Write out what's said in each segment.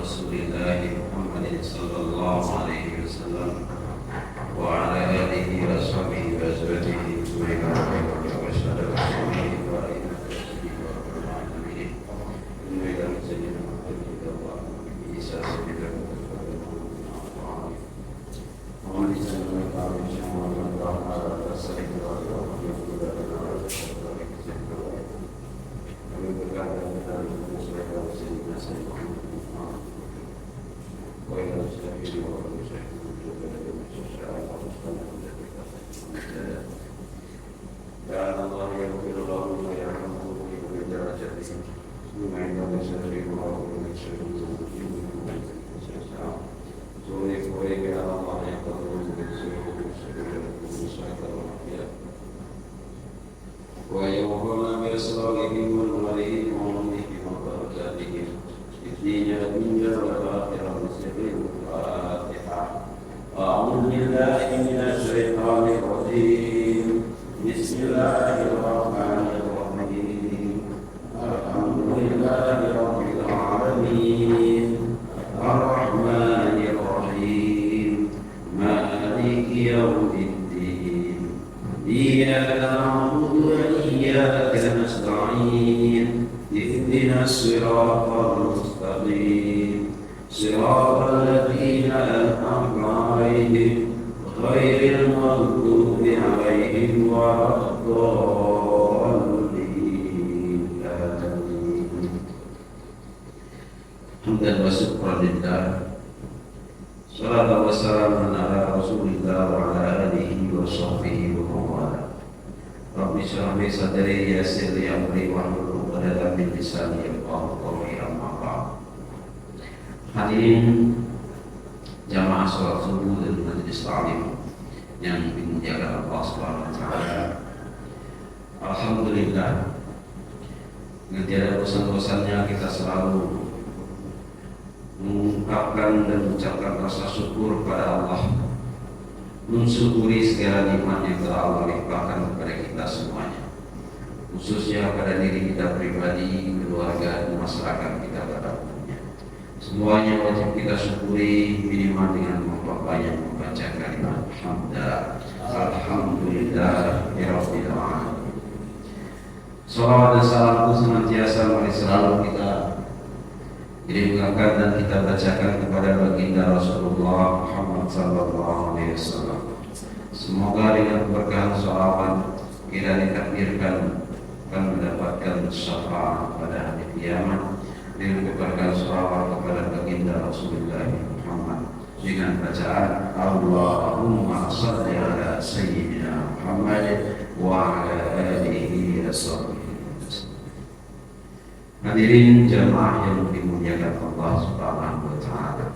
Rasulillahi Muhammadin sallallahu alaihi wasallam wa ala alihi wa sahbihi wa azwajihi wa asyhadu an la ilaha Hadirin jamaah sholat subuh dan majelis taklim yang dimuliakan Allah Subhanahu wa taala. Alhamdulillah, dengan tiada bosan-bosannya kita selalu mengungkapkan dan mengucapkan rasa syukur kepada Allah, mensyukuri segala nikmat yang telah Allah limpahkan kepada kita semuanya, khususnya pada diri kita pribadi, keluarga, dan masyarakat kita pada umumnya. Semuanya wajib kita syukuri minimal dengan memperbanyak membaca kalimat alhamdulillah rabbil alamin. Salawat dan salamku senantiasa mari selalu kita kirimkan dan kita bacakan kepada baginda Rasulullah Muhammad sallallahu alaihi wasallam. Semoga dengan keberkahan salawat kita ditakdirkan akan mendapatkan syafaat pada hari kiamat, dengan keberkahan salawat kepada baginda Rasulullah Muhammad dengan bacaan Allahumma shalli ala sayyidina Muhammad wa ala alihi washabbihi. Hadirin jamaah yang dimuliakan Allah Subhanahu wa taala.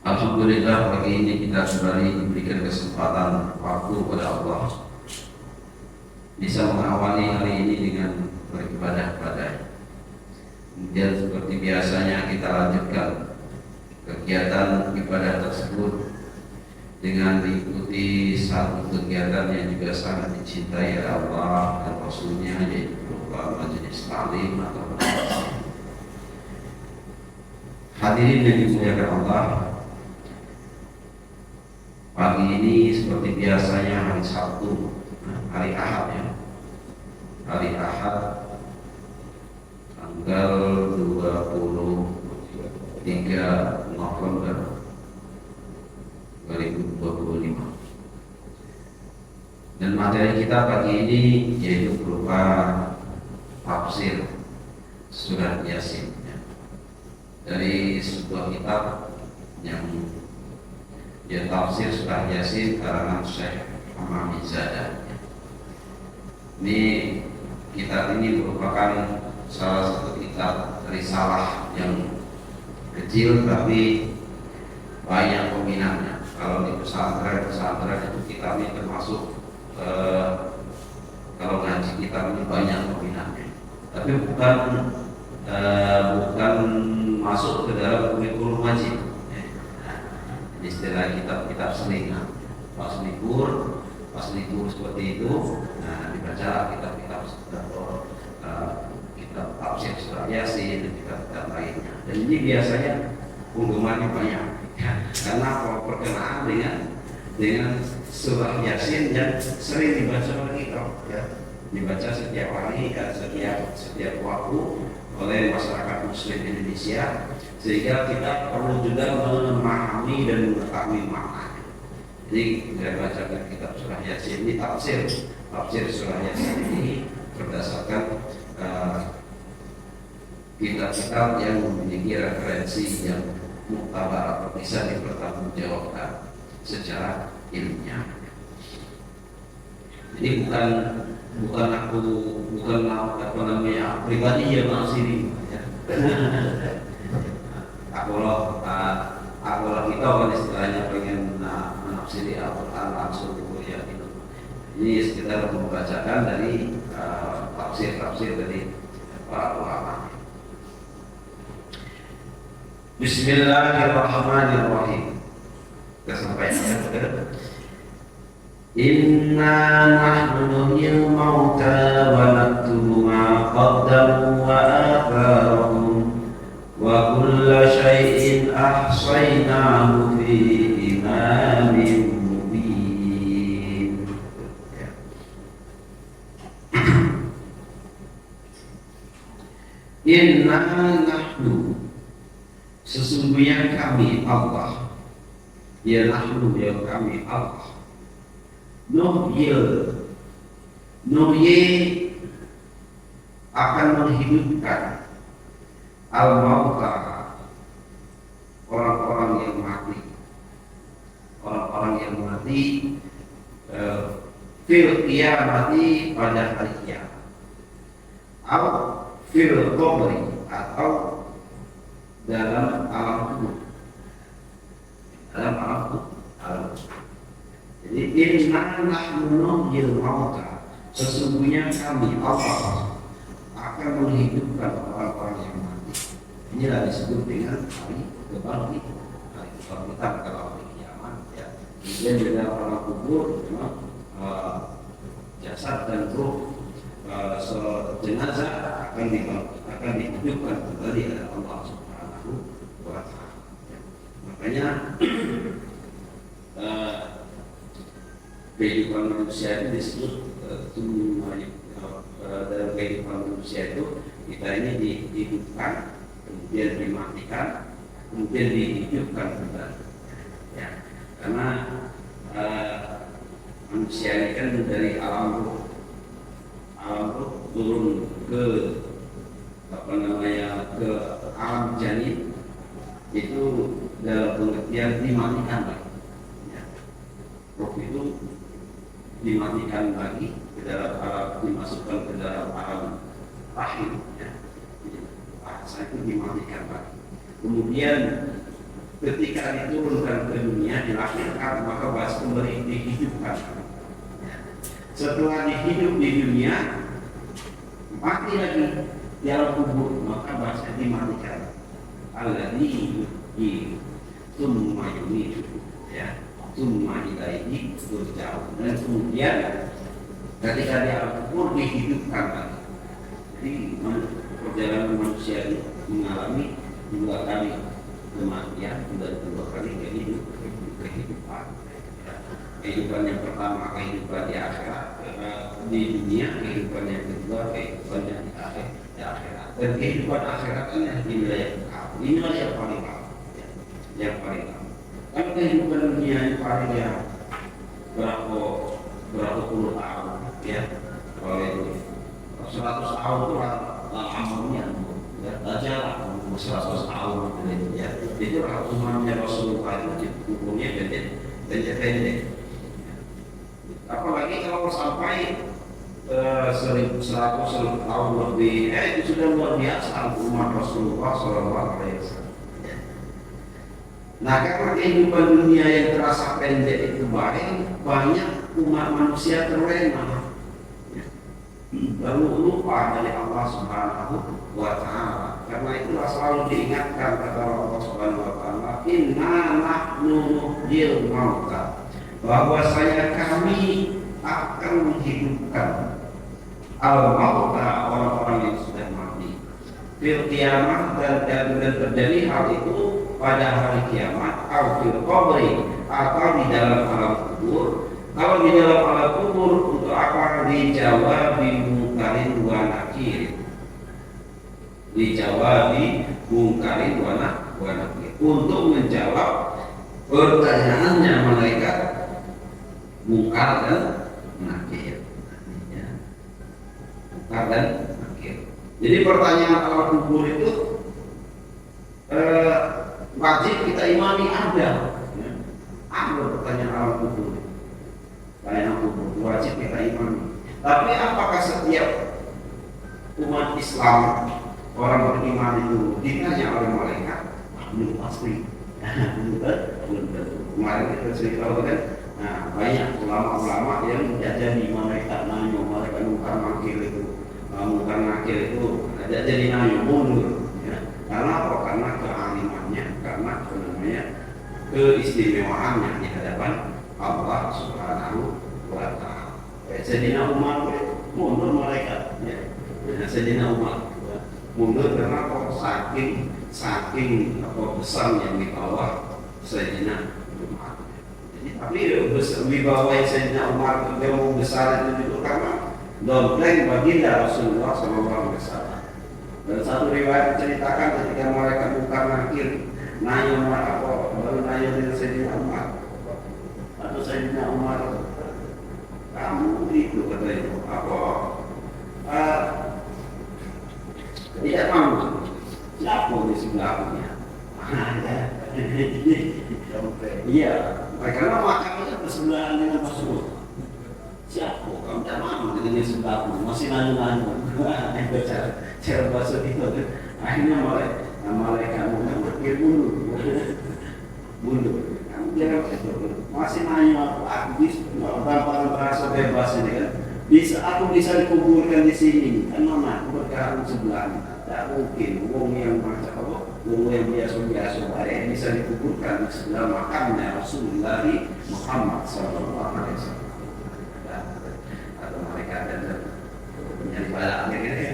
Alhamdulillah, pagi ini kita kembali diberikan kesempatan waktu pada Allah bisa mengawali hari ini dengan beribadah kepada-Nya. Kemudian seperti biasanya kita lanjutkan kegiatan ibadah tersebut dengan diikuti satu kegiatan yang juga sangat dicintai oleh Allah dan Rasulnya, yaitu berupa majelis taklim atau majelis. Hadirin yang dimuliakan Allah, pagi ini seperti biasanya hari Sabtu, hari Ahad ya, hari Ahad tanggal 23 November 2025. Dan materi kita pagi ini yaitu berupa tafsir surat Yasin ya, dari sebuah kitab yang dia tafsir surat Yasin karangan Syekh Hamamizadah. Ini kitab ini merupakan salah satu kitab risalah yang kecil tapi banyak peminatnya. Kalau di pesantren itu kitabnya termasuk kalau ngaji kitab ini banyak peminatnya. Tapi bukan masuk ke dalam kurikulum wajib. Istilah kitab-kitab selingan. Pas libur seperti itu, nah dibaca kitab-kitab kitab tafsir surah Yasin dan kitab-kitab lainnya. Dan ini biasanya penggemarnya banyak, ya, karena perkenaan dengan surah Yasin yang sering dibaca oleh kita, ya, dibaca setiap hari, ya, setiap waktu oleh masyarakat Muslim Indonesia, sehingga kita perlu juga memahami dan mengetahui makna. Jadi saya bacakan kitab surah Yasin ini tafsir surah Yasin ini berdasarkan kitab-kitab yang memiliki referensi yang muktabar atau bisa dipertanggungjawabkan secara ilmiah. Jadi bukan apa namanya pribadi yang menafsiri, ya. Kalau kita kan istilahnya pengen menafsiri Al-Quran langsung ya gitu. Ini sekitar membacakan dari tafsir dari para ulama. Bismillahirrahmanirrahim. Kesampaian Inna nahnu nuhyil mauta wa naktubu ma qaddamu wa atharahum wa kulla syai'in ahsaynahu fi imamin mubin. Inna nahnu, sesungguhnya kami Allah, ya nahnu, ya kami Allah, nuhyi akan menghidupkan al-mauta, orang-orang yang mati fil qiyamati, pada hari kiamat, atau fil qabri, atau dalam alam kubur. Jadi inna nahnu nuhyil mauta, sesungguhnya kami Allah akan menghidupkan orang-orang yang mati. Inilah disebut dengan hari kebangkitan, hari kebangkitan kalau hari kiamat, ya. Kemudian di dalam alam kubur memang jasad dan ruh jenazah akan dihidupkan kembali oleh Allah Subhanahu wa Ta'ala. Makanya kehidupan manusia itu disebut dalam kehidupan manusia itu kita ini dihidupkan, kemudian dimatikan, kemudian dihidupkan kembali, ya. Karena manusia ini kan dari alam ruh turun ke ke alam janin, itu dalam pengertian dimatikan lagi, ya. Ruh itu dimatikan lagi ke dalam alam, dimasukkan ke dalam alam rahim, ya. Bahasa itu dimatikan lagi. Kemudian ketika diturunkan ke dunia, dilahirkan, maka bahasa kembali dihidupkan. Setelah dihidup di dunia, mati lagi di alam kubur, maka bahasa dimatikan. Alladzi yuhyi tsumma yumiitu, ya, tsumma ilaihi turja'un. Dan kemudian ketika di alam kubur dihidupkan lagi. Jadi perjalanan manusia ini mengalami 2 kali kematian dan 2 kali kehidupan. Kehidupan yang pertama kehidupan di akhirat, di dunia, kehidupan yang kedua kehidupan yang di akhirat. Dan kehidupan akhirat kan di wilayah kabur. Inilah yang paling lama, ya. Yang paling lama. Kalau kehidupan dunia yang paling ya berapa puluh tahun, ya. Kalau itu 100 tahun itu amalnya, ya, aja 100 tahun, ya. Itu umatnya Rasulullah itu umurnya pendek. Apalagi kalau sampai 100 tahun lebih, itu sudah luar biasa umat Rasulullah SAW. Nah, karena kehidupan dunia yang terasa pendek itu banyak umat manusia terlena, lalu lupa dari Allah Subhanahu wa Ta'ala. Karena itulah selalu diingatkan kata Allah Subhanahu wa Ta'ala, inna nahnu nuhyil mauta, bahwasanya kami akan menghidupkan al-mauta, orang-orang yang sudah mati, fil kiamat dan terjadi hal itu pada hari kiamat, atau fil qabri atau di dalam alam kubur. Kalau di dalam alam kubur untuk apa? Dijawab mungkarin wa nakir. Dijawab mungkarin wa nakir. Untuk menjawab pertanyaannya malaikat mungkar dan nakir. Mungkar dan nakir. Jadi pertanyaan alam kubur itu wajib kita imani ada. Ada pertanyaan alam kubur. Pertanyaan kubur wajib kita imani. Tapi apakah setiap umat Islam orang beriman itu ditanya oleh malaikat? Belum pasti. Belum tentu. Kemarin kita cerita kan, banyak ulama-ulama yang jadi malaikat nanya, malaikat mungkar nakir itu. Mungkar nakir itu ada jadi nanya mundur. Karena apa? Karena kealimannya, karena keistimewaannya di hadapan Allah Subhanahu wa Ta'ala. Sayyidina Umar mundur malaikat, Sayyidina Umar mundur karena kok saking besarnya di bawah Sayyidina Umar. Jadi tapi wibawa Sayyidina Umar yang besar itu karena dompleng baginda Rasulullah SAW. Dan satu riwayat menceritakan ketika mereka mungkar nakir nanya apa baru nanya dengan Sayyidina Umar atau Sayyidina Umar, kamu itu katanya apa tidak mau siapa di sebelahnya? Iya, mereka makannya bersebelahan dengan Rasul. Siapa? Kamu tidak mau dengan sebelahmu, masih nanya-nanya. Cara bahasa itu akhirnya malaikat mungkar mundur. Kamu jangan masih nanya aku tanpa bahasa bebas ini kan. Aku bisa dikuburkan di sini. Kan mana? Aku berkarang sebelahnya. Tak mungkin. Wong yang macam apa? Wong yang biasa-biasa baik bisa dikuburkan di sebelah makamnya Rasulullah Muhammad Sallallahu Alaihi Wasallam. Atau mereka ada punya balaknya ini.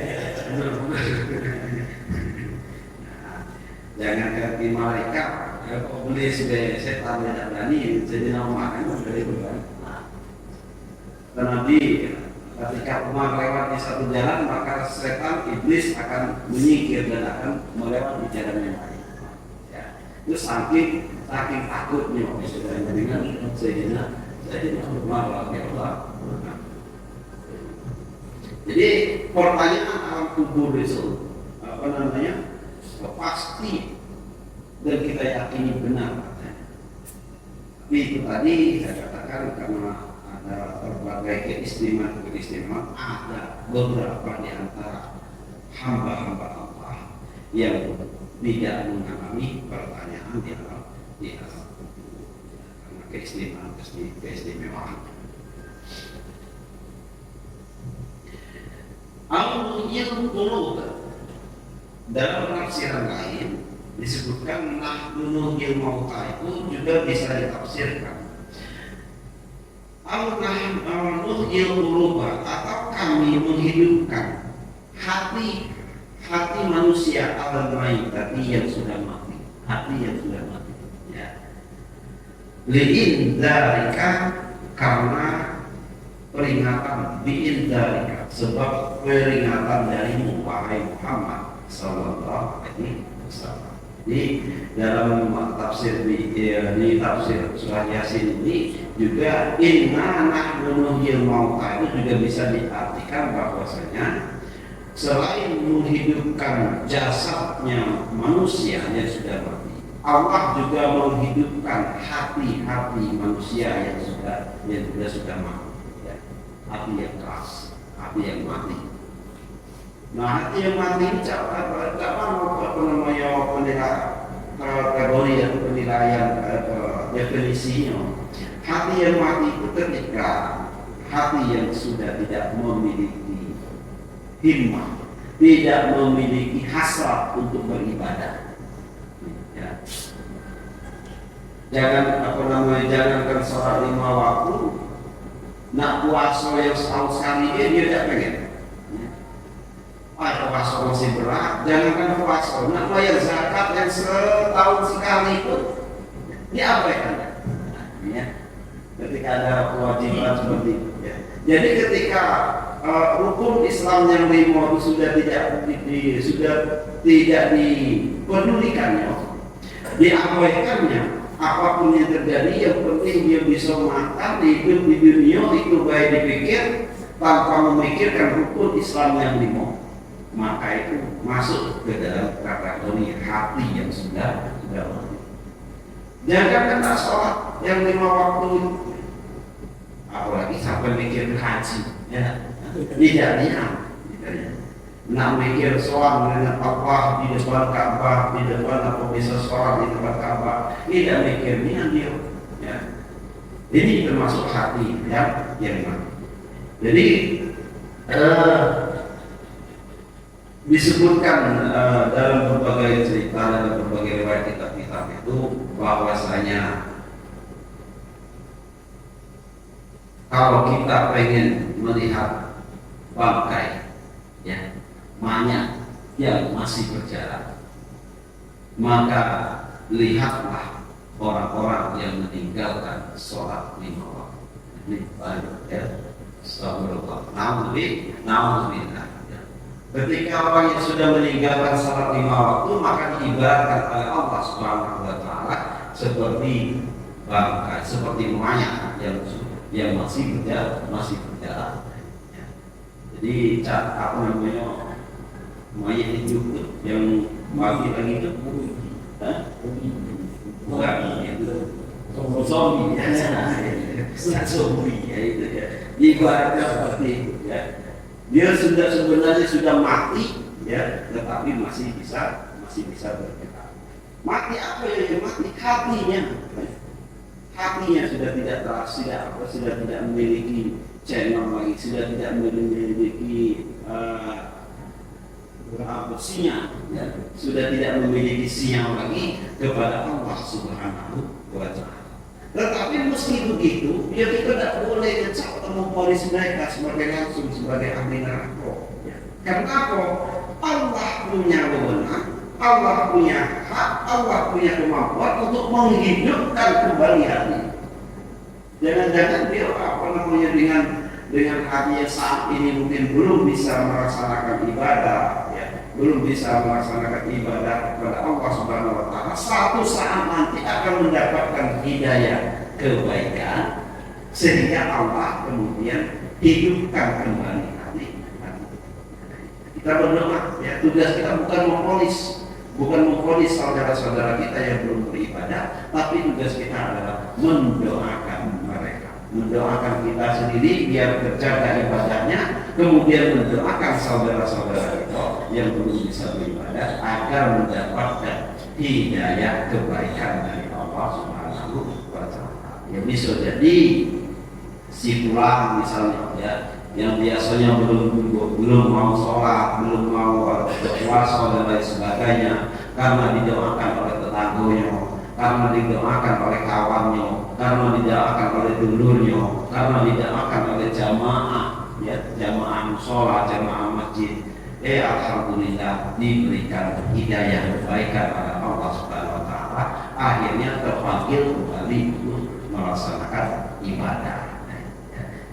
Jangan ganti malaikat. Kalau boleh sebagai setan tidak berani jadi nama kan dari bukan. Nabi ketika Umar lewat di satu jalan maka setan iblis akan menyingkir dan akan melewati jalan yang lain. Ya. Itu saking takutnya dengan Sayyidina Umar radhiyallahu anhu. Jadi pertanyaan alam kubur itu pasti dan kita yakini benar. Tapi itu tadi saya katakan karena ada berbagai keistimewaan, ada beberapa di antara hamba-hamba Allah yang tidak mengalami pertanyaan di alam karena keistimewaan. Al-Mu'il Qulub dalam penafsiran lain disebutkan Nahdunul Mauta itu juga bisa ditafsirkan Al-Nuhyil Qulub atau kami menghidupkan hati manusia al-maitati yang sudah mati, hati yang sudah mati. Ya. Li'in dzalika karena peringatan bi'in dzalika sebab peringatan dari wahai Muhammad sallallahu alaihi wasallam. Jadi dalam tafsir di tafsir surah Yasin ini juga inna nahnu nuhyil mauta itu juga bisa diartikan bahwasanya selain menghidupkan jasadnya manusia yang sudah mati, Allah juga menghidupkan hati-hati manusia yang sudah mati, ya. Hati yang keras, hati yang mati. Nah, hati yang mati ini kategori atau penilaian definisinya. Hati yang mati itu ketika hati yang sudah tidak memiliki himmah, tidak memiliki hasrat untuk beribadah. Ya. Jangankan sholat 5 waktu, nak puasa yang setahun sekali dia tidak pengen. puasa masih berat, jangankan puasa, nak bayar zakat yang setahun sekali pun diabaikan. Ya. Ketika ada kewajiban seperti itu. Ya. Jadi ketika rukun Islam yang 5 itu sudah tidak dipedulikannya, diabaikannya, apapun yang terjadi, yang penting dia bisa makan hidup di dunia itu baik dipikir tanpa memikirkan rukun Islam yang 5, maka itu masuk ke dalam kategori hati yang sudah mati. Jangan kena sholat yang 5 waktu, apalagi sampai mikir haji, ya tidak diam. Nak mikir sholat dengan Allah di depan Ka'bah, di depan apa bisa sholat di depan Ka'bah, tidak mikirnya dia. Ya. Ini termasuk hati yang mati. Jadi disebutkan dalam berbagai cerita dan berbagai riwayat kitab-kitab itu bahwasanya kalau kita pengen melihat bangkai, ya, mayat yang masih berjalan, maka lihatlah orang-orang yang meninggalkan sholat 5 waktu. Ini banyak, ya. Astagfirullah. Nauzubillah. Ketika orang yang sudah meninggalkan sholat 5 waktu, maka diibaratkan oleh Allah Subhanahu wa Ta'ala seperti bangkai, seperti mayat yang masih berjalan. Ya. Jadi apa namanya, mayat itu yang pagi lagi itu bukan itu zombie ya itu ya. Ibaratnya seperti itu ya. Dia sebenarnya sudah mati ya, tetapi masih bisa bergerak. Mati apa ya? Mati hatinya. Hatinya sudah tidak memiliki channel lagi, sudah tidak memiliki sinyal, ya. Sudah tidak memiliki sinyal lagi kepada Allah Subhanahu wa Ta'ala. Tetapi meski begitu, ya kita tidak boleh ngecap atau memponis mereka sebagai ahli neraka. Ya. Karena apa? Allah punya wewenang, Allah punya hak, Allah punya kemampuan untuk menghidupkan kembali hati. Jangan-jangan dia dengan hati yang saat ini mungkin belum bisa melaksanakan ibadah, ya, belum bisa melaksanakan ibadah kepada Allah Subhanahu wa Ta'ala, suatu saat nanti akan mendapatkan hidayah kebaikan sehingga Allah kemudian hidupkan kembali hati. Kita berdoa, ya, tugas kita bukan memponis saudara-saudara kita yang belum beribadah, tapi tugas kita adalah mendoakan mereka, mendoakan kita sendiri biar terjaga ibadahnya, kemudian mendoakan saudara-saudara kita yang belum bisa beribadah agar mendapatkan hidayah kebaikan dari Allah Subhanahu wa Ta'ala. Ya, bisa jadi si tulang misalnya, ya, yang biasanya belum mau sholat, belum mau berpuasa dan lain sebagainya, karena didoakan oleh tetangganya, karena didoakan oleh kawannya, karena didoakan oleh dulurnya, karena didoakan oleh jamaah, ya, jamaah sholat, jamaah masjid. Alhamdulillah diberikan hidayah kebaikan oleh Allah Subhanahu wa Ta'ala, akhirnya terpanggil kembali untuk melaksanakan ibadah.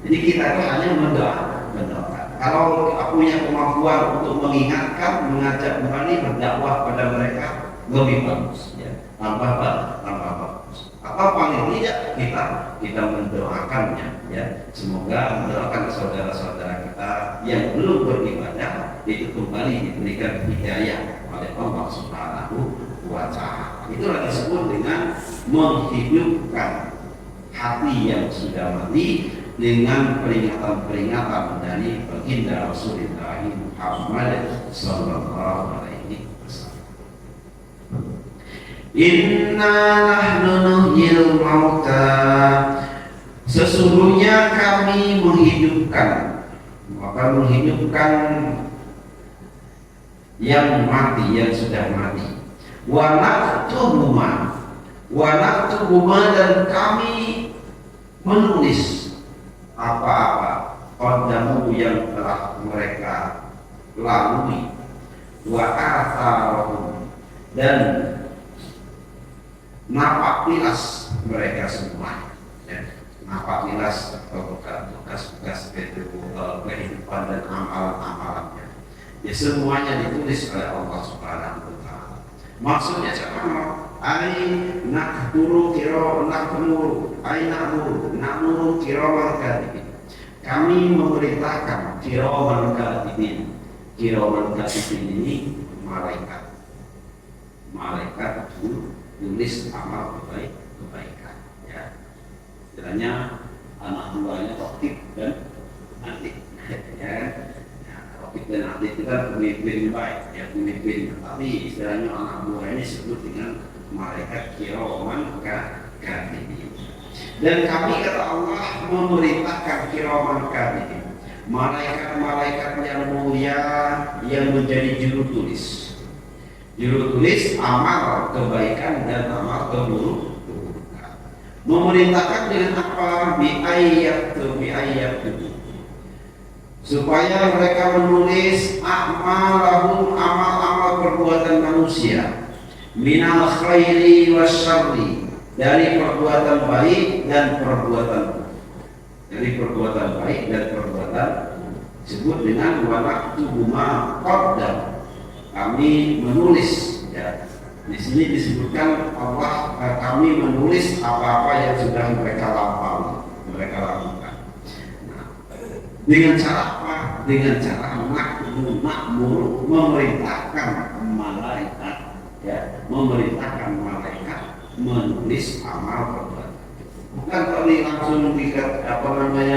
Jadi kita itu hanya mendoakan. Kalau punya kemampuan untuk mengingatkan, mengajak kembali, berdakwah pada mereka, lebih bagus, ya. Tambah bagus. Apa paling tidak kita mendoakannya, ya. Semoga mendoakan saudara-saudara kita yang belum beribadah itu kembali diberikan hidayah oleh Allah Subhanahu wa Ta'ala. Itulah disebut dengan menghidupkan hati yang sudah mati dengan peringatan-peringatan dari baginda Rasulullah Muhammad sallallahu alaihi wasallam. Inna nahnu nuhyil mauta, sesungguhnya kami menghidupkan, maka menghidupkan yang mati, yang sudah mati. Wa naktubu ma, dan kami menulis apa-apa qaddamu yang telah mereka lalui, wa atharahum, dan napak tilas mereka semua, ya. Napak tilas atau bekas-bekas kehidupan dan amalan-amalannya, ya semuanya ditulis oleh Allah Subhanahu wa Ta'ala. Maksudnya siapa? Naknuru kiraman katibin. Kami memerintahkan kiraman katibin. Kiraman katibin ini malaikat tulis amal kebaikan, ya. Istilahnya anak buahnya Raqib dan Atid, ya. Raqib dan Atid itu kan pemimpin baik, ya, pemimpin. Tapi istilahnya anak buah ini disebut dengan malaikat kiraman katibin. Dan kami, kata Allah, memerintahkan kiraman katibin, malaikat-malaikat yang mulia yang menjadi juru tulis amal kebaikan dan amal keburukan. Memerintahkan dengan apa? Biayat supaya mereka menulis amal perbuatan manusia, minal khairi wasyarri, dari perbuatan baik dan perbuatan disebut dengan waktuhuma qaddam. Kami menulis, ya. Di sini disebutkan Allah, kami menulis apa-apa yang sudah mereka lakukan. Nah, dengan cara apa? Dengan cara memerintahkan malaikat, ya, memerintahkan malaikat menulis amal perbuatan. Bukan tadi langsung dipahami,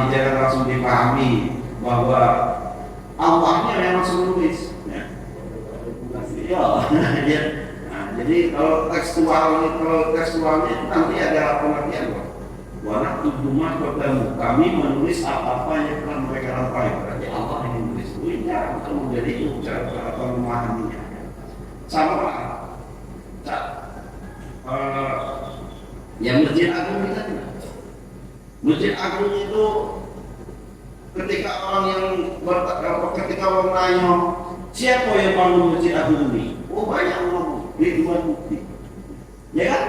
jangan langsung dipahami bahwa Allahnya yang langsung menulis, ya. Ya. Nah, jadi kalau tekstualnya nanti ada pengertian, Wanaktubuhuma qaddam, kami menulis apa-apa yang telah mereka lakukan. Berarti Allah yang menulis. Ini untuk menjadi cara memahaminya. Sama yang Masjid Agung kita tidak. Masjid Agung itu ketika orang nanya siapa yang bangun Masjid Agung ini? Oh, banyak orang, Ridwan Mukti, ya kan?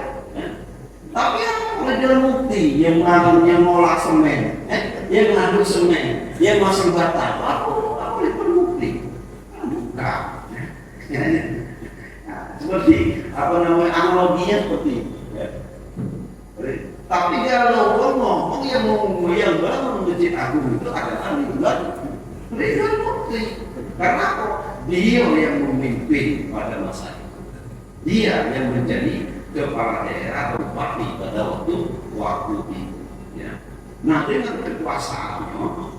Tapi Ridwan Mukti yang ngolah semen, yang ngaduk semen, yang masuk bata, aku Ridwan Mukti, bukan. Seperti analoginya seperti itu. Tapi kalau ngomong yang bangun Masjid Agung itu adalah Ridwan Mukti. Karena apa? Dia yang memimpin pada masa itu. Dia yang menjadi kepala daerah atau bupati pada waktu itu. Ya. Nah, dengan kekuasaannya,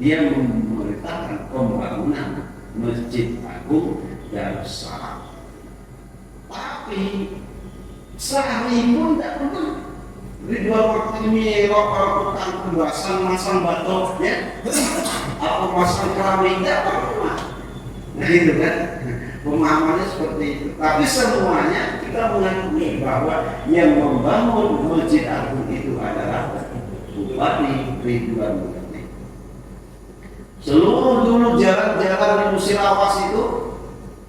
dia memerintahkan pembangunan Masjid Agung Darussalam. Tapi sehari pun tidak pernah Ridwan waktu ini tukang pembahasan masang batu, ya, atau masang keramik, tidak pernah. Nah itu kan pemahamannya seperti itu. Tapi semuanya kita mengakui bahwa yang membangun Masjid Agung itu adalah Bupati Ridwan Mukti. Seluruh dulu jalan-jalan di Musirawas itu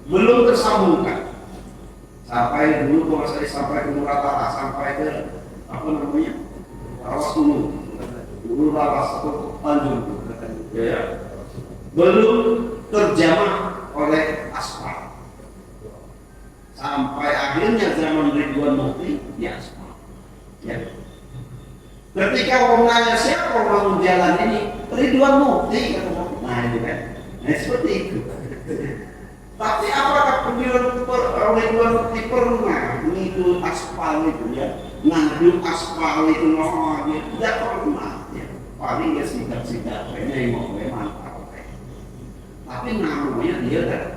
belum tersambungkan. Sampai dulu kalau saya sampai ke Muratara, sampai ke Rawas dulu Rawas atau Tanjung, ya, belum terjamah oleh aspal. Sampai akhirnya zaman Ridwan Mukti di aspal. Ya. Ketika orang nanya siapa orang jalan ini, Ridwan Mukti, nah itu kan, nah seperti itu. Tapi apakah Ridwan Mukti pernah mengikut aspal itu, ya? Ngaduk aspal itu dia tidak pernah, ya. Paling ya sikat-sikat, ini mau mantap. Tapi namanya dia dapat.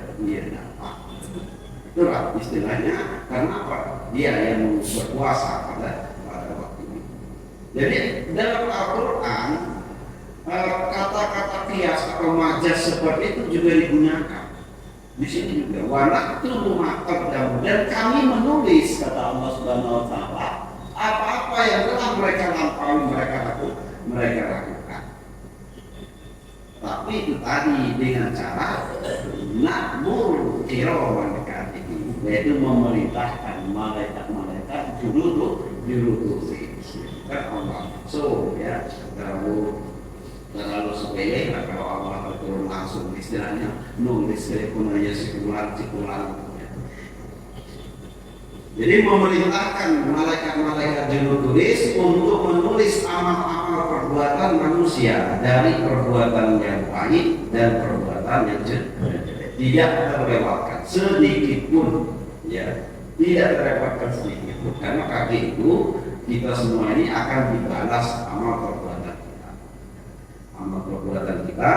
Itulah istilahnya. Karena apa? Dia yang berkuasa pada waktu itu. Jadi dalam Al-Quran kata-kata qiyas atau majaz seperti itu juga digunakan. Di sini juga wanaktubu ma qaddamu, dan kami menulis, kata Allah Subhanahu wa Ta'ala, apa-apa yang telah mereka lampaui, mereka lakukan. Tapi Tapi itu tadi dengan cara nakmur kirawan katibin, yaitu memerintahkan malaikat-malaikat jurutulis. Kan Allah. So ya, terlalu sepele lah kalau Allah turun langsung istilahnya nulis teleponnya sikular. Jadi memerintahkan malaikat-malaikat jurutulis untuk menulis amal-amal perbuatan manusia dari perbuatan yang baik dan perbuatan yang jelek, tidak terlewatkan sedikit pun, ya, tidak terlewatkan sedikit pun. Karena kaki itu kita semua ini akan dibalas amal perbuatan kita. Amal perbuatan kita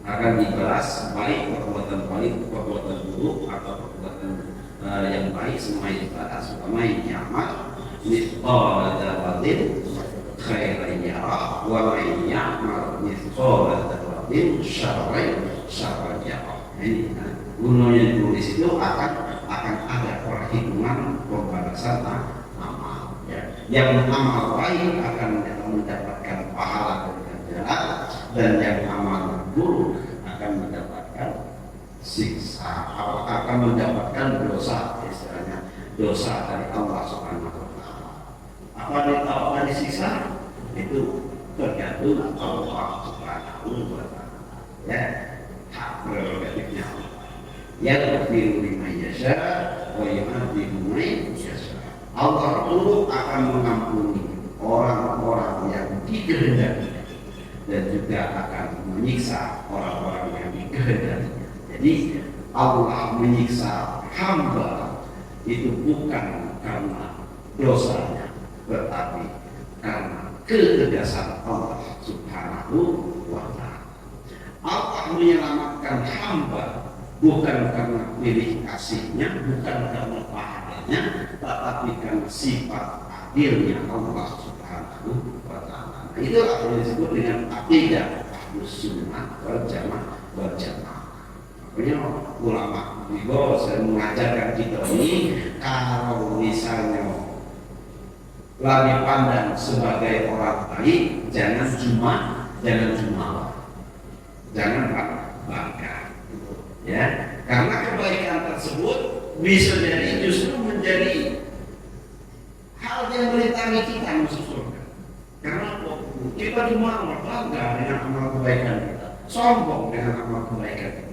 akan dibalas, baik perbuatan baik, perbuatan buruk atau perbuatan yang baik, semua dibalas. Pertama yang nyaman, mithqala dzarratin khairan yarah, wa man ya'mal mithqala dzarratin syarran yarah. Ini gunanya ditulis itu akan ada perhitungan pembalasan amal. Ya. Yang amal baik akan mendapatkan pahala ganjaran, dan yang amal buruk akan mendapatkan siksa, akan mendapatkan dosa, istilahnya dosa dari Allah Subhanahu wa taala. Apa disiksa? Itu tergantung Allah Subhanahu wa taala. Ya, hak prerogatifnya Allah. Yaghfiru liman yasha wa yu'adzibu man yasha. Allah itu akan mengampuni orang-orang yang dikehendaki dan juga akan menyiksa orang-orang yang dikehendaki. Jadi Allah menyiksa hamba itu bukan karena dosanya, tetapi karena ketegasan Allah Subhanahu wa ta'ala. Allah menyelamatkan hamba bukan karena pilih kasihnya, bukan karena pahalanya, tetapi karena sifat adilnya Allah Subhanahu wa ta'ala. Itulah yang disebut dengan aqidah Ahlus Sunnah wal Jamaah. Makanya ulama juga saya mengajarkan kita ini, kalau misalnya lagi pandang sebagai orang baik, jangan bangga, ya, karena kebaikan tersebut bisa jadi justru menjadi hal yang merintangi kita masuk surga. Karena kita cuma bangga dengan amal kebaikan kita, sombong dengan amal kebaikan kita.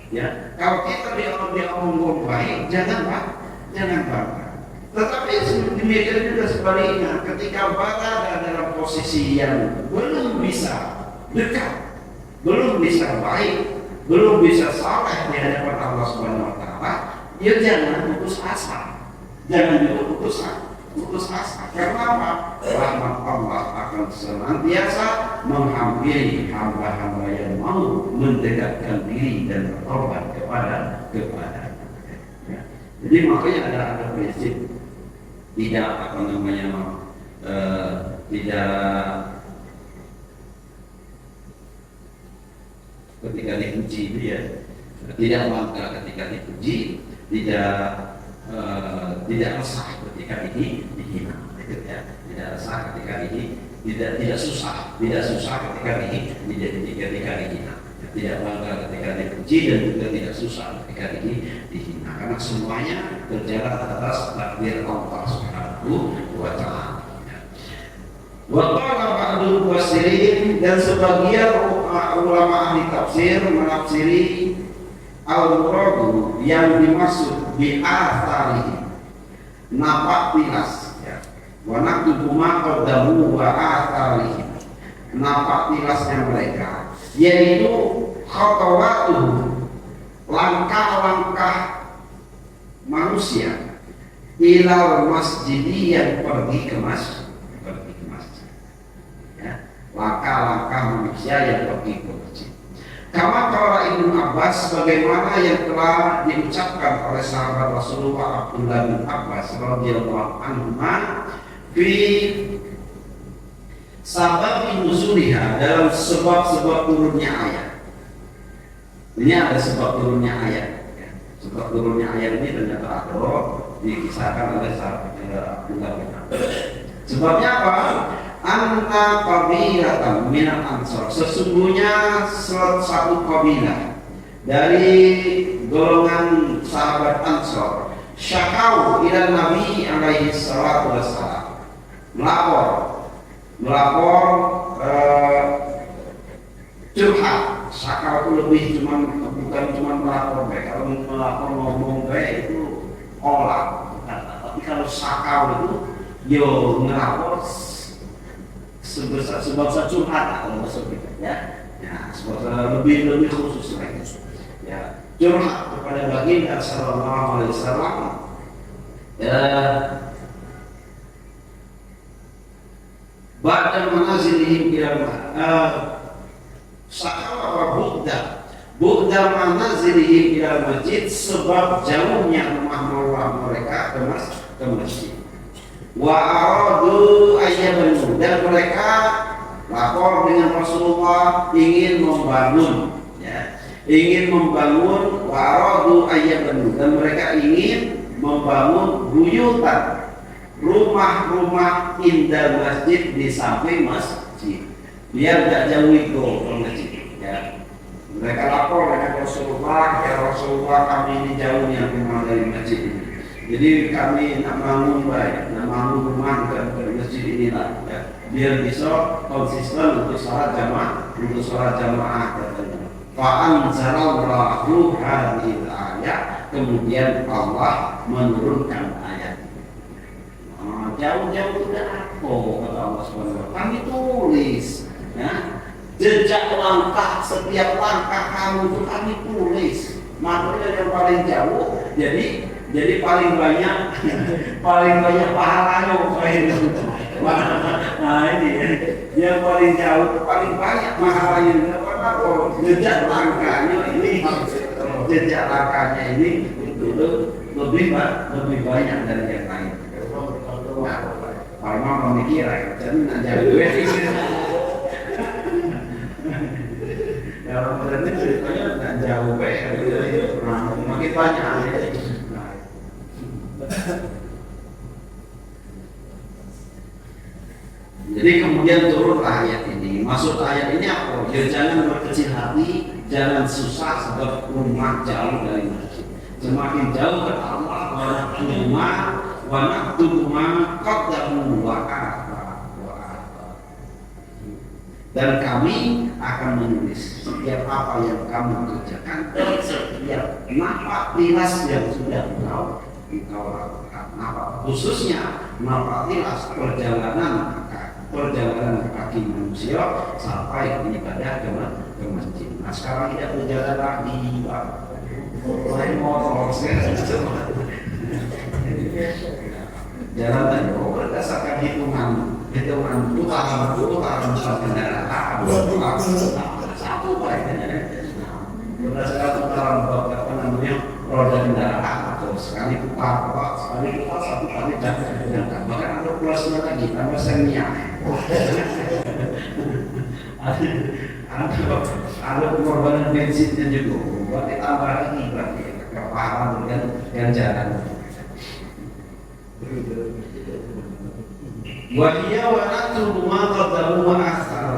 Ya, kalau kita diomong baik, jangan bangga. Tetapi demikian juga sebaliknya, ketika berada dalam posisi yang belum bisa dekat, belum bisa baik, belum bisa saleh di hadapan Allah Subhanahu wa taala, ya jangan putus asa. Jangan juga putus asa. Karena apa? Rahmat Allah akan senantiasa menghampiri hamba-hamba yang mau mendekatkan diri dan bertobat kepada. Ya. Jadi makanya ada prinsip tidak ketika dipuji itu ya, tidak bangga ketika dipuji, tidak resah ketika ini dihina, gitu ya. Tidak resah ketika ini, tidak susah ketika ini dihina, tidak bangga ketika dipuji, dan juga tidak susah ketika ini dihina, karena semuanya berjalan atas takdir Allah Subhanahu wa ta'ala. Wa qala ba'dul mufassirin, dan sebagian ulama ahli tafsir menafsiri al-muradu yang dimaksud bi atharihi, napak tilas, ya. Wa naktubu ma qaddamu wa atharihi, napak tilasnya mereka, yaitu khatawatuhu, langkah-langkah manusia ilal masjidi, yang pergi ke masjid, ya. Langkah-langkah manusia yang pergi ke masjid. Kama qala Ibnu Abbas, sebagaimana yang telah diucapkan oleh sahabat Rasulullah Abdullah bin Abbas radhiyallahu anhu fi sabab nuzuliha, dalam sebab-sebab turunnya ayat. Ini ada sebab turunnya ayat, ya. Sebab turunnya ayat ini ternyata ada dikisahkan oleh sahabat Abdullah bin Abbas. Sebabnya apa? anna qabilatan minal ansor, sesungguhnya satu kabilah dari golongan sahabat Ansor, syakau ila Nabi alaihi salatu wassalam, melapor curhat. Syakau itu lebih bukan cuma melapor baik. Kalau melapor ngomong baik itu olah, tapi kalau syakau itu yo ngelapor sebab curhat kalau maksud kita ya. Ya, lebih khusus lagi. Ya, curhat kepada baginda sallallahu alaihi wasallam. Ya, ba'da manazilihim ila sakawa Buddha manazilihim ila masjid, sebab jauhnya rumah mereka ke masjid. Wa aradu ayyabanu, dan mereka lapor dengan Rasulullah ingin membangun wa aradu ayyabanu, dan mereka ingin membangun buyutan, rumah-rumah indah masjid di samping masjid biar tidak jauh itu ke masjid ya. Mereka lapor dengan Rasulullah, ya Rasulullah, kami ini jauhnya rumah dari masjid ini, jadi kami nak bangun rumah ke masjid ini lah ya, biar bisa konsisten untuk sholat jamaah katanya. Fa'anzalallahu hadhil ayat, kemudian Allah menurunkan ayat. Jauh-jauh itu apa kata Allah SWT? Kami tulis ya, jejak langkah, setiap langkah kamu itu kami tulis. Makanya yang paling jauh, jadi paling banyak pahalanya. Nah ini yang paling jauh itu paling banyak pahalanya. Kenapa? Jejak langkahnya ini itu lebih banyak dari yang lain. Kalau mau pemikiran, jadi nanti gue kalau berarti ceritanya nggak jauh makin banyak. Jadi kemudian turun ayat ini. Maksud ayat ini apa? Ya jangan berkecil hati, jangan susah sebab rumah jauh dari masjid. Semakin jauh ke Allah, wa naktubu ma qaddamu wa athar. Dan kami akan menulis setiap apa yang kamu kerjakan dan setiap napak tilas yang sudah engkau lakukan. Khususnya napak tilas perjalanan kaki manusia sampai ibadah ke masjid. Nah sekarang tidak berjalan lagi, Pak. Mulai motor jalan tadi berdasarkan hitungan putaran kendaraan satu berdasarkan putaran roda kendaraan atau sekali putar satu kali dan bahkan ada plusnya lagi tambah sennya. Ada pengorbanan bensinnya juga, berarti tambah lagi berarti kepahaman dengan jalan. Wahia wa naktubu ma qaddamu wa athar.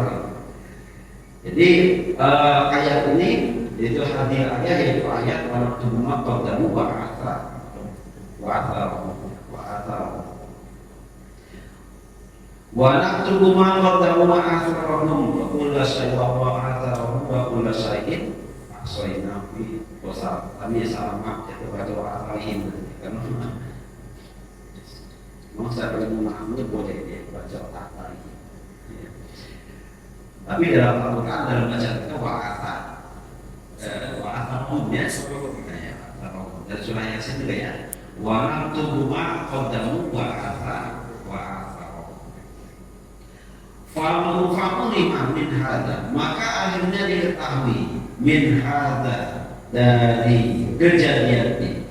Jadi ayat ini itu hadir ayat, yaitu ayat wa naktubu ma qaddamu wa athar. Wa naktubu ma qaddamu wa atharahum wa kullu shay'in wa atharahum wa kullu shay'in ahsaynahu fi kitab. Kami sama itu baca wa atharihim kan. Masa kalau memahami boleh dia baca kata ini. Tapi dalam Al-Quran dalam bacaan kita wa'athahum ya. Dari surah Yasin juga ya. Wa naktubu ma qaddamu wa atharahum. Fa'ulima min hadza, maka akhirnya diketahui min hadza, dari kejadian ini.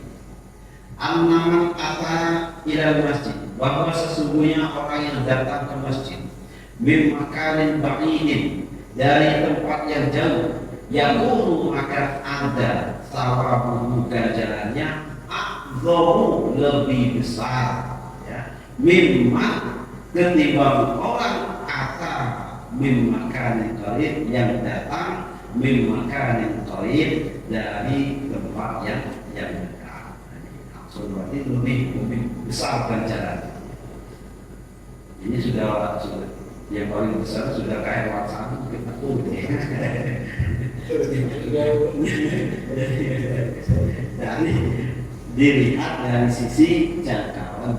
An-naman ata ila masjid, bahwa sesungguhnya orang yang datang ke masjid min makanin ba'idin, dari tempat yang jauh, yakunu akan ada sawabu ganjarannya a'dhamu, lebih besar ya, mimma ketimbang orang min makanin qarib, yang datang min makanin qarib, dari tempat yang dekat. Langsung berarti lebih besar ganjaran. Ini sudah yang paling besar sudah kayak WhatsApp kita tuh. Jadi dilihat dari sisi jangkauan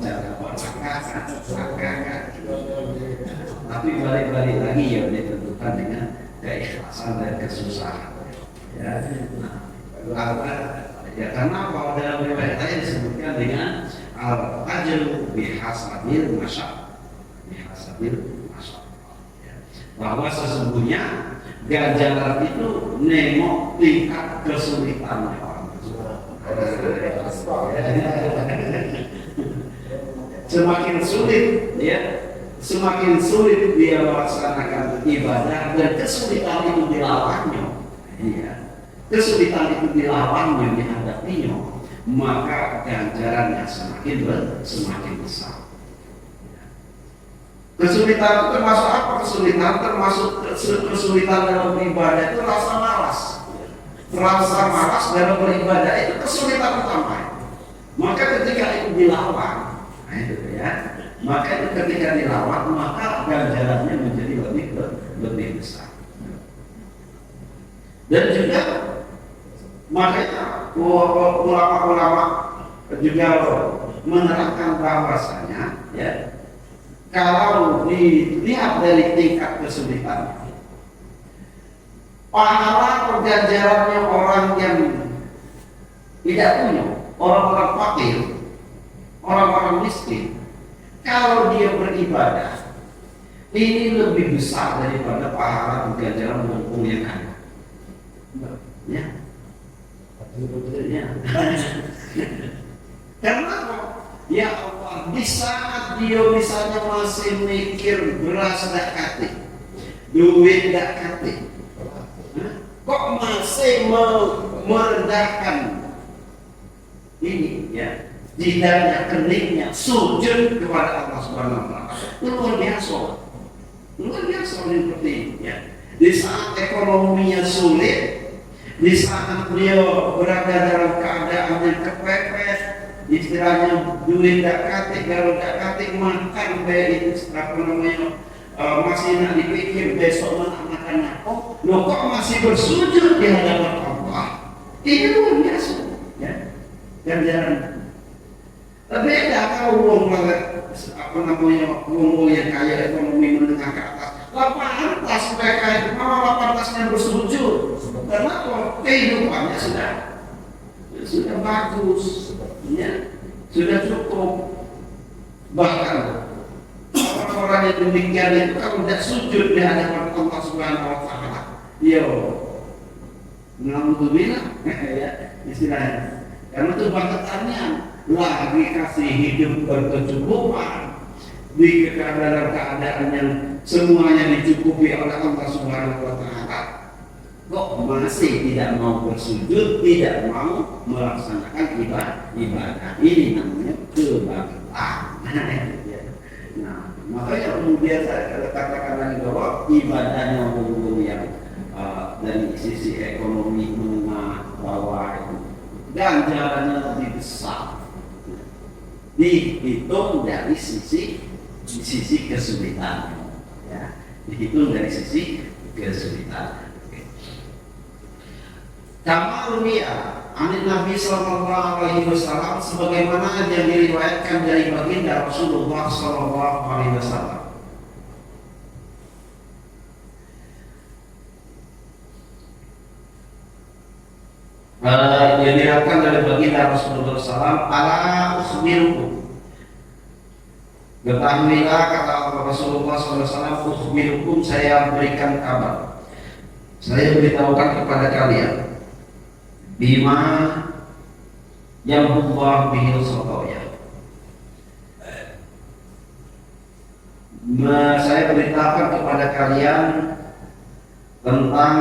tapi balik-balik lagi ya ditentukan dengan keikhlasan dan kesusahan. Ya, karena kalau dalam riwayat lain disebutkan dengan al-ajru bihasabil masyaqqah, bahwa sesungguhnya ganjaran itu nengok tingkat kesulitannya orang. Semakin sulit, ya, semakin sulit dia melaksanakan ibadah dan kesulitan itu dilawannya, ya, kesulitan itu dilawannya, dihadapinya, maka ganjarannya semakin besar. Kesulitan itu termasuk apa? Kesulitan termasuk kesulitan dalam beribadah itu rasa malas. Rasa malas dalam beribadah itu kesulitan utama. Maka ketika itu dilawan, nah itu ya. Maka itu ketika dilawan, maka ganjarannya menjadi lebih besar. Dan juga makanya ulama-ulama juga menerangkan bahwasanya, ya, kalau dilihat dari tingkat kesulitan, pahala perganjarannya orang yang tidak punya, orang-orang fakir, orang-orang miskin, kalau dia beribadah, ini lebih besar daripada pahala perganjaran mumpung yang ada. Ya, ya. Karena ya Allah, di saat dia misalnya masih mikir beras dak kate, duit dak kate, kok masih merendahkan ini, ya, jidatnya, keningnya, sujud kepada Allah Subhanahu wa Ta'ala. Luar biasa seperti ini, ya. Di saat ekonominya sulit, di saat dia berada dalam keadaan yang kepepet, istilahnya duit dak kate, kalau dak kate makan baik itu apa namanya, masih nak dipikir besok makan apa, lo kok masih bersujud di hadapan Allah. Ini luar biasa, ya, ganjaran. Tapi ada kalau uang apa namanya, uang yang kaya ekonomi menengah ke atas, pantas mereka itu malah pantasnya bersujud, karena kehidupannya sudah bagus, ya, sudah cukup. Bahkan orang-orang yang demikian itu kalau tidak sujud di hadapan Allah Subhanahu wa Ta'ala, yo, alhamdulillah, ya, istilahnya. Karena itu bakatannya lagi kasih hidup berkecukupan di keadaan yang semuanya dicukupi oleh Allah Subhanahu wa Ta'ala, kok masih tidak mau bersujud, tidak mau melaksanakan ibadah. Ini namanya kebanggaan. Nah, makanya kemudian saya katakan lagi bahwa ibadahnya umum yang dari sisi ekonomi menengah bawah itu ganjarannya lebih besar, dihitung dari sisi kesulitan, ya, dihitung dari sisi kesulitan. Kama rumiya anin Nabi Sallallahu Alaihi Wasallam, sebagaimana yang diriwayatkan dari baginda Rasulullah Sallallahu Alaihi Wasallam. Yang diriwayatkan dari baginda Rasulullah SAW, ala ukhbirukum, ketahuilah, kata Rasulullah SAW, ukhbirukum, saya berikan kabar, saya beritahukan kepada kalian, bima yang Allah bihil sotoya, saya beritahukan kepada kalian tentang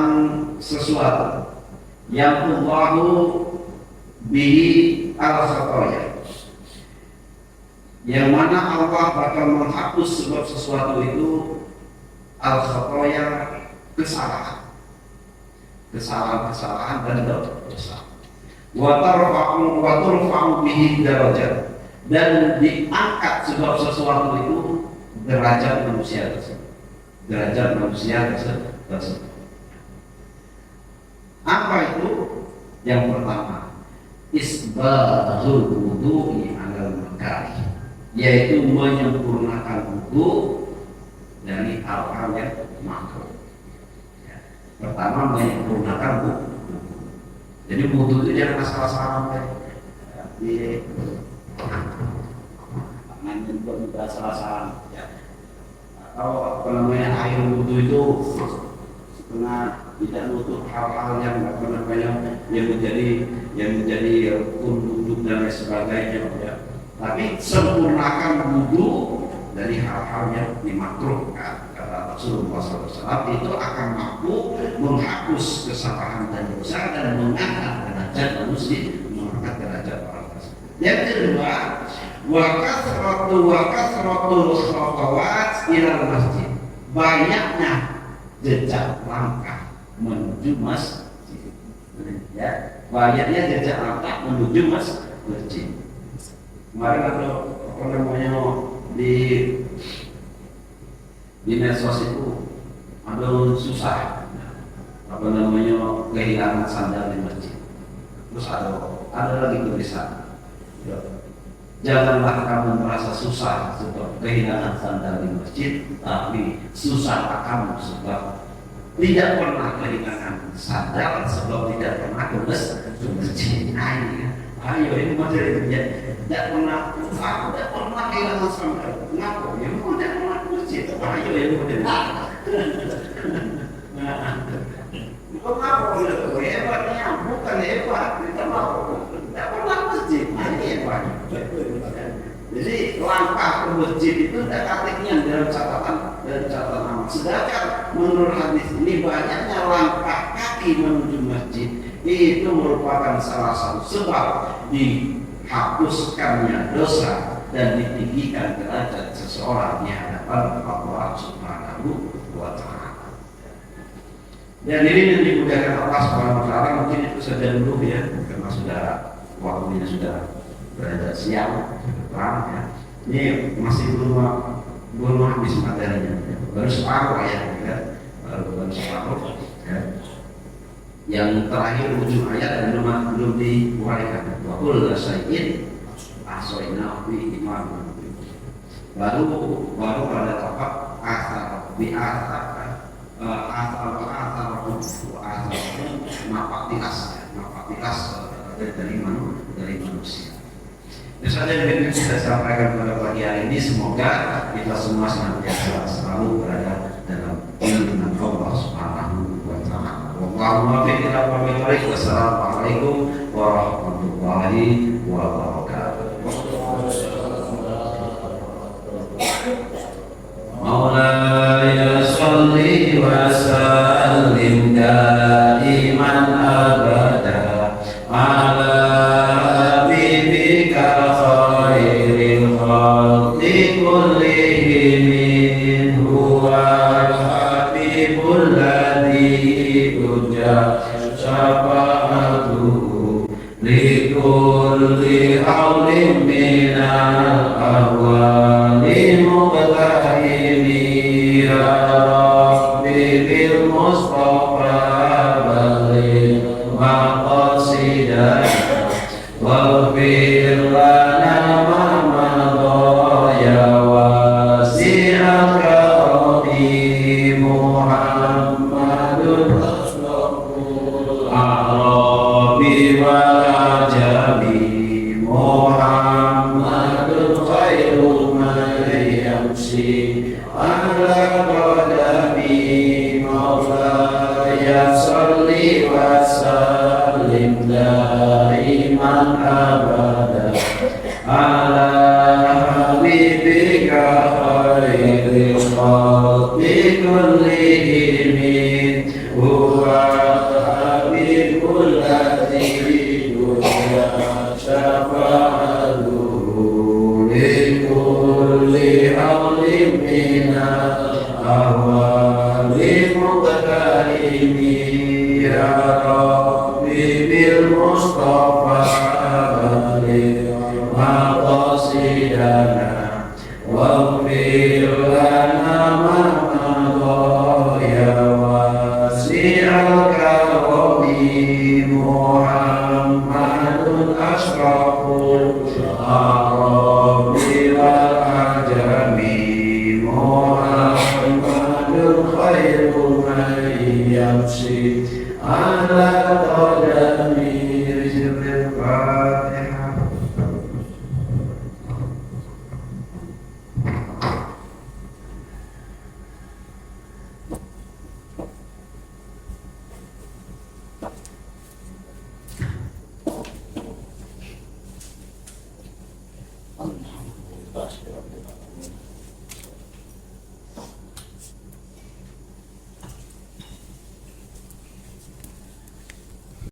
sesuatu yang Allahu bihi al-khataya, yang mana Allah bakal menghapus sebab sesuatu itu al-khotoya, kesalahan dan dosa. Wa turfa'u bihi darajat, dan diangkat sebab sesuatu itu derajat manusia tersebut. Apa itu? Yang pertama, isbaghul wudu'i 'alal makari, yaitu menyempurnakan wudu dari hal-hal yang makruh. Pertama, menyempurnakan wudu. Jadi wudu itu jangan asal-asalan di asal-asalan atau apa namanya, air wudu itu tidak nutup hal-hal yang apa namanya yang menjadi rukun wudhu dan lain sebagainya ya. Tapi sempurnakan wudu dari hal-hal yang dimakruhkan. Kata Rasulullah SAW, itu akan mampu menghapus kesalahan dan dosa dan mengangkat derajat manusia, mengangkat derajat orang tersebut. Yang kedua, wa kasratul khatawat ilal masjid, banyaknya jejak langkah menuju masjid. Ya, banyaknya jejak langkah menuju masjid. Kemarin ada apa namanya di medsos itu ada susah apa namanya kehilangan sandal di masjid. Terus ada lagi tulisan, janganlah kamu merasa susah sebab kehilangan sandal di masjid, tapi susah kamu sebab tidak pernah kehilangan sandal sebab tidak pernah ke masjid. Ayo ini materi ya. Tidak pernah kehilangan sandal. Kenapa? Ya mau tidak pernah ke masjid. Ayo ini materi. Kenapa? Hebatnya bukan hebat, kita mau tidak pernah ke masjid. Ini hebat. Jadi langkah ke masjid itu tidak kategorinya dalam catatan amal. Sedangkan menurut hadis ini banyaknya langkah kaki menuju masjid itu merupakan salah satu sebab dihapuskannya dosa dan ditinggikan derajat seseorang di hadapan Allah Subhanahu wa Ta'ala. Dan ini dimudahkan Allah Subhanahu wa Ta'ala. Mungkin itu saja dulu ya, karena sudah waktunya sudah berada siang ya. Ini masih belum habis materinya, baru separuh ya, baru separuh ya. Yang terakhir ujung ayat belum diwarikan. Wa kullu syai'in ahsaynahu fi imamin. Baru pada tahap asar napak tilas dari manusia. Itu saja yang bisa saya sampaikan pada pagi hari ini. Semoga kita semua senantiasa selalu berada dalam lindungan Allah Subhanahu wa Ta'ala. Wassalamualaikum warahmatullahi wabarakatuh. Maulaya sholli wa sallim daiman abada ala habibika khairil khalqi kullihim huwa habibul ladzi turja syafa'atuhu likulli hawlin minal ahwali muqtahimi ya Rabbi bil Mustafa baligh maqasidana waghfir lana ma madha ya wasi'al karami Muhammadun Arabi wal ajami Muhammadun khairu man yamshi ala qadami maulaya salli wa sallim daiman abada ala habibika khairil khalqi kullihim huwa habibul ladzi turja syafa'atuhu likulli hawlin minal ahwali الأعراب والعجم محمد خير من يمشي على قدمه بسر الفاتحة. Alhamdulillah.